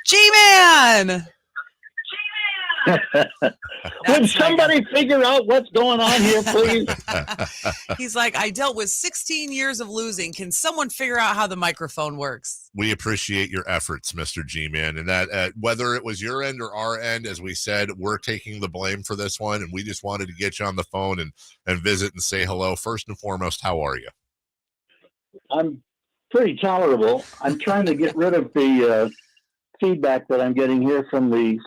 G-Man! Would somebody figure out what's going on here, please? He's like, I dealt with 16 years of losing. Can someone figure out how the microphone works? We appreciate your efforts, Mr. G-Man. And that whether it was your end or our end, as we said, we're taking the blame for this one. And we just wanted to get you on the phone and visit and say hello. First and foremost, how are you? I'm pretty tolerable. I'm trying to get rid of the feedback that I'm getting here from the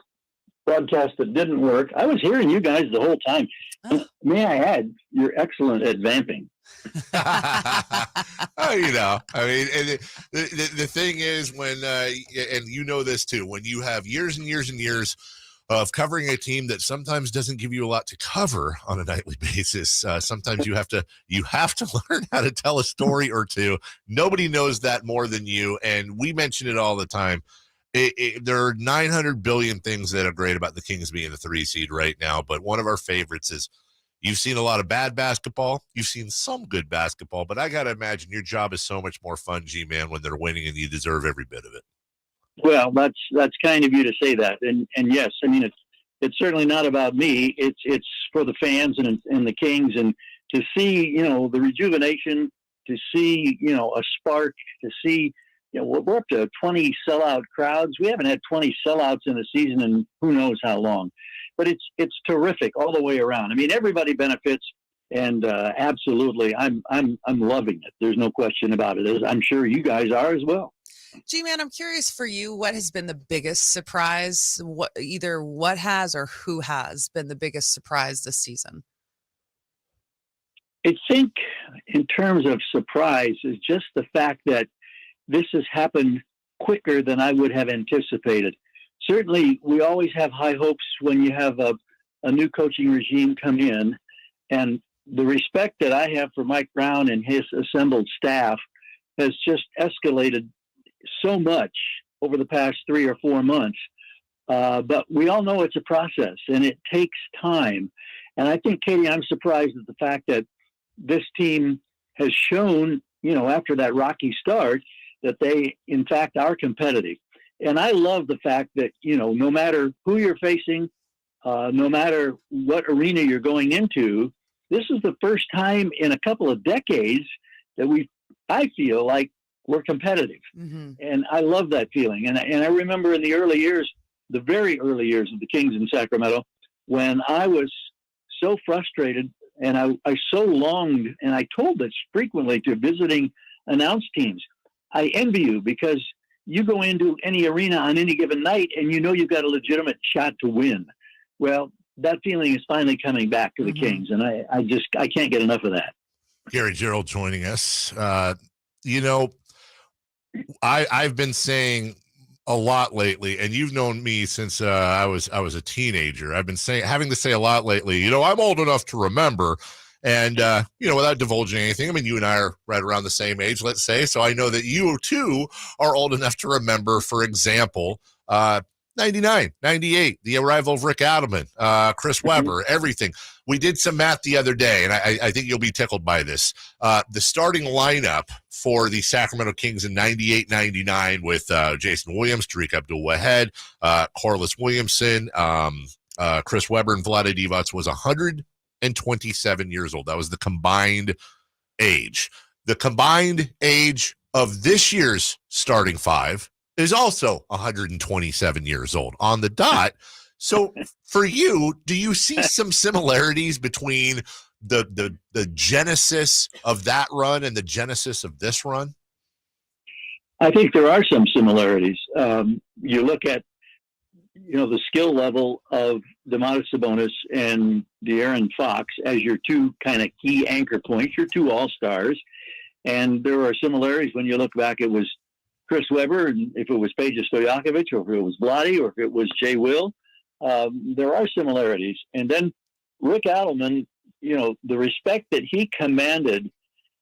broadcast that didn't work. I was hearing you guys the whole time. May I add, you're excellent at vamping. Oh, you know, I mean, and the thing is when, and you know this too, when you have years and years and years of covering a team that sometimes doesn't give you a lot to cover on a nightly basis, sometimes you have to learn how to tell a story or two. Nobody knows that more than you, and we mention it all the time. There are 900 billion things that are great about the Kings being the 3 seed right now, but one of our favorites is you've seen a lot of bad basketball. You've seen some good basketball, but I got to imagine your job is so much more fun, G-Man, when they're winning, and you deserve every bit of it. Well, that's kind of you to say that. And yes, I mean, it's certainly not about me. It's for the fans and the Kings, and to see, you know, the rejuvenation, to see, you know, a spark, to see, you know, we're up to 20 sellout crowds. We haven't had 20 sellouts in a season in who knows how long. But it's terrific all the way around. I mean, everybody benefits, and absolutely, I'm loving it. There's no question about it. I'm sure you guys are as well. G-Man, I'm curious for you, what has been the biggest surprise? What has or who has been the biggest surprise this season? I think in terms of surprise is just the fact that this has happened quicker than I would have anticipated. Certainly, we always have high hopes when you have a new coaching regime come in, and the respect that I have for Mike Brown and his assembled staff has just escalated so much over the past 3 or 4 months. But we all know it's a process, and it takes time. And I think, Kayte, I'm surprised at the fact that this team has shown, you know, after that rocky start, that they, in fact, are competitive. And I love the fact that, you know, no matter who you're facing, no matter what arena you're going into, this is the first time in a couple of decades that I feel like we're competitive. Mm-hmm. And I love that feeling. And I remember in the early years, the very early years of the Kings in Sacramento, when I was so frustrated and I so longed, and I told this frequently to visiting announced teams, I envy you because you go into any arena on any given night and you know you've got a legitimate shot to win. Well, that feeling is finally coming back to the mm-hmm. Kings, and I can't get enough of that. Gary Gerould joining us. You know, I've been saying a lot lately, and you've known me since I was a teenager. I've been having to say a lot lately. You know, I'm old enough to remember. And, you know, without divulging anything, I mean, you and I are right around the same age, let's say. So I know that you, too, are old enough to remember, for example, 99, 98, the arrival of Rick Adelman, Chris Webber, everything. We did some math the other day, and I think you'll be tickled by this. The starting lineup for the Sacramento Kings in 98-99 with Jason Williams, Tariq Abdul-Wahed, Corliss Williamson, Chris Webber, and Vlade Divac was 127 years old. That was the combined age. The combined age of this year's starting five is also 127 years old on the dot. So for you, do you see some similarities between the genesis of that run and the genesis of this run? I think there are some similarities. You look at, you know, the skill level of Domantas Sabonis and De'Aaron Fox as your two kind of key anchor points, your two all-stars. And there are similarities when you look back. It was Chris Webber, and if it was Peja Stojakovic, or if it was Vlade, or if it was Jay Will, there are similarities. And then Rick Adelman, you know, the respect that he commanded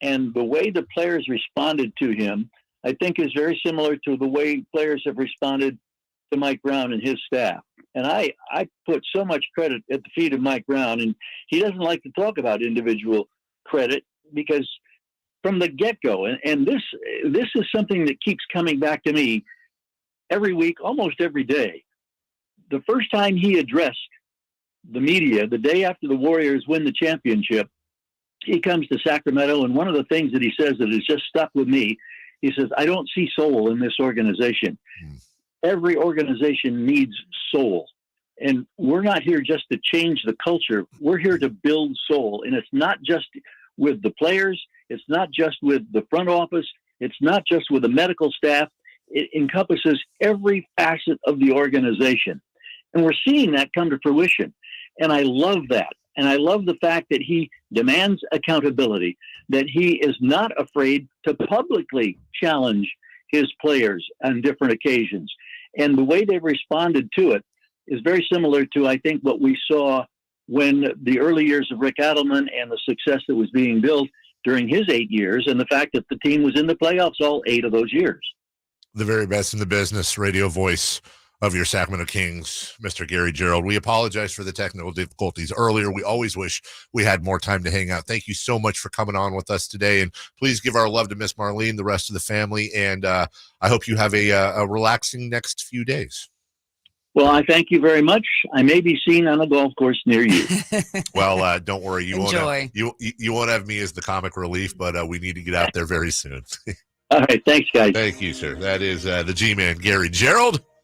and the way the players responded to him, I think is very similar to the way players have responded to Mike Brown and his staff. And I put so much credit at the feet of Mike Brown, and he doesn't like to talk about individual credit because from the get-go, and this is something that keeps coming back to me. every week, almost every day. The first time he addressed the media, the day after the Warriors win the championship, he comes to Sacramento, and one of the things that he says that has just stuck with me, he says, I don't see soul in this organization. Every organization needs soul. And we're not here just to change the culture. We're here to build soul. And it's not just with the players. It's not just with the front office. It's not just with the medical staff. It encompasses every facet of the organization. And we're seeing that come to fruition. And I love that. And I love the fact that he demands accountability, that he is not afraid to publicly challenge his players on different occasions. And the way they've responded to it is very similar to, I think, what we saw when the early years of Rick Adelman and the success that was being built during his 8 years, and the fact that the team was in the playoffs all 8 of those years. The very best in the business, radio voice of your Sacramento Kings, Mr. Gary Gerould. We apologize for the technical difficulties earlier. We always wish we had more time to hang out. Thank you so much for coming on with us today, and please give our love to Miss Marlene, the rest of the family, and I hope you have a relaxing next few days. Well, I thank you very much. I may be seen on a golf course near you. Well, don't worry. You Enjoy. you won't have me as the comic relief, but we need to get out there very soon. All right. Thanks, guys. Thank you, sir. That is the G-Man, Gary Gerould.